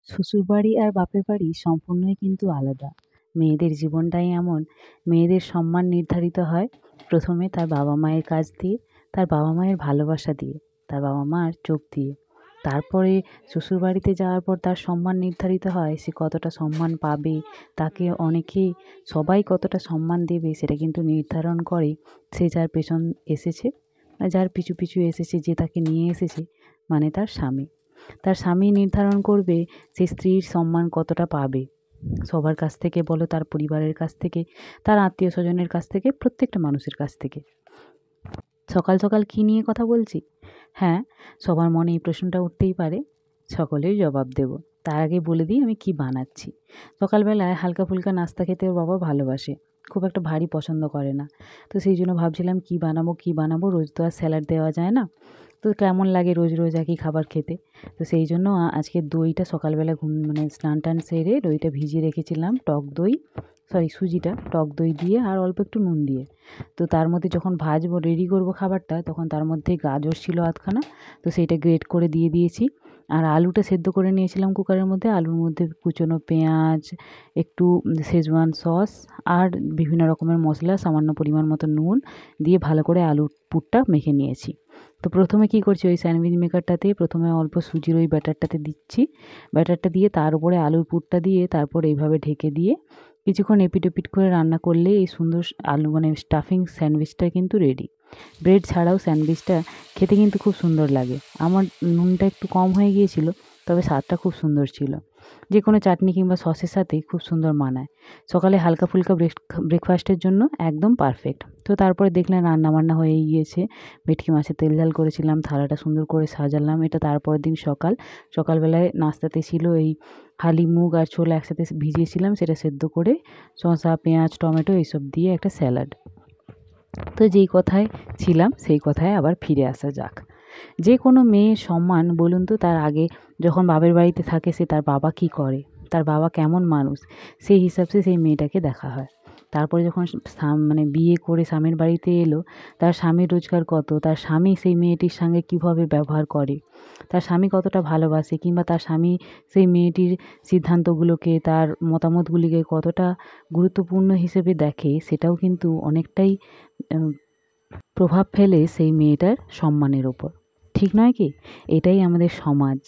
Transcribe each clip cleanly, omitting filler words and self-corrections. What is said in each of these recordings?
শ্বশুরবাড়ি আর বাপের বাড়ি সম্পূর্ণই কিন্তু আলাদা। মেয়েদের জীবনটাই এমন, মেয়েদের সম্মান নির্ধারিত হয় প্রথমে তার বাবা-মায়ের কাছ দিয়ে, তার বাবা-মায়ের ভালোবাসা দিয়ে, তার বাবা-মার চোখ দিয়ে। তারপরে শ্বশুরবাড়িতে যাওয়ার পর তার সম্মান নির্ধারিত হয় সে কতটা সম্মান পাবে, তাকে অনেকেই সবাই কতটা সম্মান দেবে সেটা কিন্তু নির্ধারণ করে সে যার পেছন এসেছে, যার পিছু, পিছু এসেছে, যে তাকে নিয়ে এসেছে মানে তার স্বামী। তার স্বামী নির্ধারণ করবে সে স্ত্রীর সম্মান কতটা পাবে। সবার কাছ থেকে বলো, তার পরিবারের কাছ থেকে, তার আত্মীয়-স্বজনের কাছ থেকে, প্রত্যেকটা মানুষের কাছ থেকে। সকাল, সকাল কী নিয়ে কথা বলছি? হ্যাঁ, সবার মনে এই প্রশ্নটা উঠতেই পারে। সকলেই জবাব দেব। তার আগে বলে দিই আমি কী বানাচ্ছি। সকালবেলায় হালকা-ফুলকা নাস্তা খেতে ওর বাবা ভালোবাসে। খুব একটা ভারী পছন্দ করে না। তো সেই জন্য ভাবছিলাম কী বানাবো? রোজ তো আর স্যালাড দেওয়া যায় না। তো কেমন লাগে রোজ, রোজ একই খাবার খেতে। তো সেই জন্য আজকে দইটা সকালবেলা স্নান-টান সেরে দইটা ভিজিয়ে রেখেছিলাম, সুজিটা টক দই দিয়ে আর অল্প একটু নুন দিয়ে। তো তার মধ্যে যখন ভাজবো, রেডি করবো খাবারটা, তখন তার মধ্যে গাজর ছিল আধখানা, তো সেইটা গ্রেট করে দিয়ে দিয়েছি। আর আলুটা সেদ্ধ করে নিয়েছিলাম কুকারের মধ্যে। আলুর মধ্যে কুচনো পেঁয়াজ, একটু শেজওয়ান সস আর বিভিন্ন রকমের মশলা, সামান্য পরিমাণ মতো নুন দিয়ে ভালো করে আলুর পুরটা মেখে নিয়েছি। তো প্রথমে কী করছি, ওই স্যান্ডউইচ মেকারটাতে প্রথমে অল্প সুজির ওই ব্যাটারটাতে দিচ্ছি। ব্যাটারটা দিয়ে তার উপরে আলুর পুরটা দিয়ে তারপর এইভাবে ঢেকে দিয়ে কিছুক্ষণ এপিট ওপিট করে রান্না করলে এই সুন্দর স্টাফিং স্যান্ডউইচটা কিন্তু রেডি। ব্রেড ছাড়াও স্যান্ডউইচটা খেতে কিন্তু খুব সুন্দর লাগে। আমার নুনটা একটু কম হয়ে গিয়েছিল, তবে স্বাদটা খুব সুন্দর ছিল। যে কোনো চাটনি কিংবা সসের সাথে খুব সুন্দর মানায়। সকালে হালকা ফুলকা ব্রেকফাস্টের জন্য একদম পারফেক্ট। তো তারপরে দেখলেন রান্নাবান্না হয়েই গিয়েছে। ভেটকি মাছের তেল ঝাল করেছিলাম, থালাটা সুন্দর করে সাজালাম। এটা তারপরের দিন সকালবেলায় নাস্তাতে ছিল এই হালি মুগ আর ছোলা একসাথে ভিজিয়েছিলাম, সেটা সেদ্ধ করে শসা, পেঁয়াজ, টমেটো এইসব দিয়ে একটা স্যালাড। তো যেই কথায় ছিলাম সেই কথায় আবার ফিরে আসা যাক। যে কোনো মেয়ের সম্মান বলুন তো, তার আগে যখন বাপের বাড়িতে থাকে সে তার বাবা কী করে, তার বাবা কেমন মানুষ, সেই হিসাবে সেই মেয়েটাকে দেখা হয়। তারপরে যখন বিয়ে করে স্বামীর বাড়িতে এলো, তার স্বামীর রোজগার কত, তার স্বামী সেই মেয়েটির সঙ্গে কীভাবে ব্যবহার করে, তার স্বামী কতটা ভালোবাসে, কিংবা তার স্বামী সেই মেয়েটির সিদ্ধান্তগুলোকে, তার মতামতগুলিকে কতটা গুরুত্বপূর্ণ হিসেবে দেখে, সেটাও কিন্তু অনেকটাই প্রভাব ফেলে সেই মেয়েটার সম্মানের ওপর। ঠিক নয় কি? এটাই আমাদের সমাজ।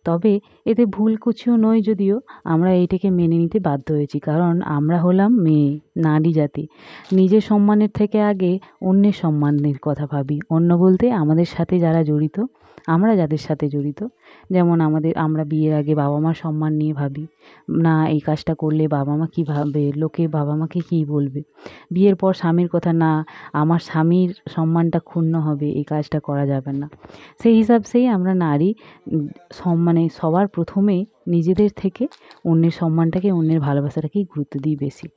তবে এতে ভুল কিছুও নয়, যদিও আমরা এইটাকে মেনে নিতে বাধ্য হয়েছি, কারণ আমরা হলাম মেয়ে, নারী জাতি। নিজের সম্মানের থেকে আগে অন্যের সম্মানের কথা ভাবি। অন্য বলতে আমাদের সাথে যারা জড়িত, আমরা যাদের সাথে জড়িত। যেমন আমরা বিয়ের আগে বাবা মার সম্মান নিয়ে ভাবি, না এই কাজটা করলে বাবা মা কী ভাববে, লোকে বাবা মাকে কী বলবে। বিয়ের পর স্বামীর কথা, না আমার স্বামীর সম্মানটা ক্ষুণ্ণ হবে, এই কাজটা করা যাবে না। সেই হিসাবেই আমরা নারী সবার প্রথমেই নিজেদের থেকে অন্যের সম্মানটাকে, অন্যের ভালোবাসাটাকেই গুরুত্ব দিই বেশি।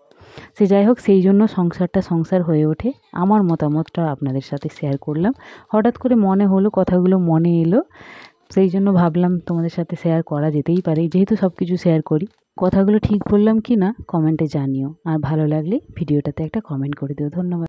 সে যাই হোক, সেই জন্য সংসারটা সংসার হয়ে ওঠে। আমার মতামতটা আপনাদের সাথে শেয়ার করলাম। হঠাৎ করে মনে হলো, কথাগুলো মনে এলো, সেই জন্য ভাবলাম তোমাদের সাথে শেয়ার করা যেতেই পারে, যেহেতু সব কিছু শেয়ার করি। কথাগুলো ঠিক বললাম কি না কমেন্টে জানিও, আর ভালো লাগলে ভিডিওটাতে একটা কমেন্ট করে দিও। ধন্যবাদ।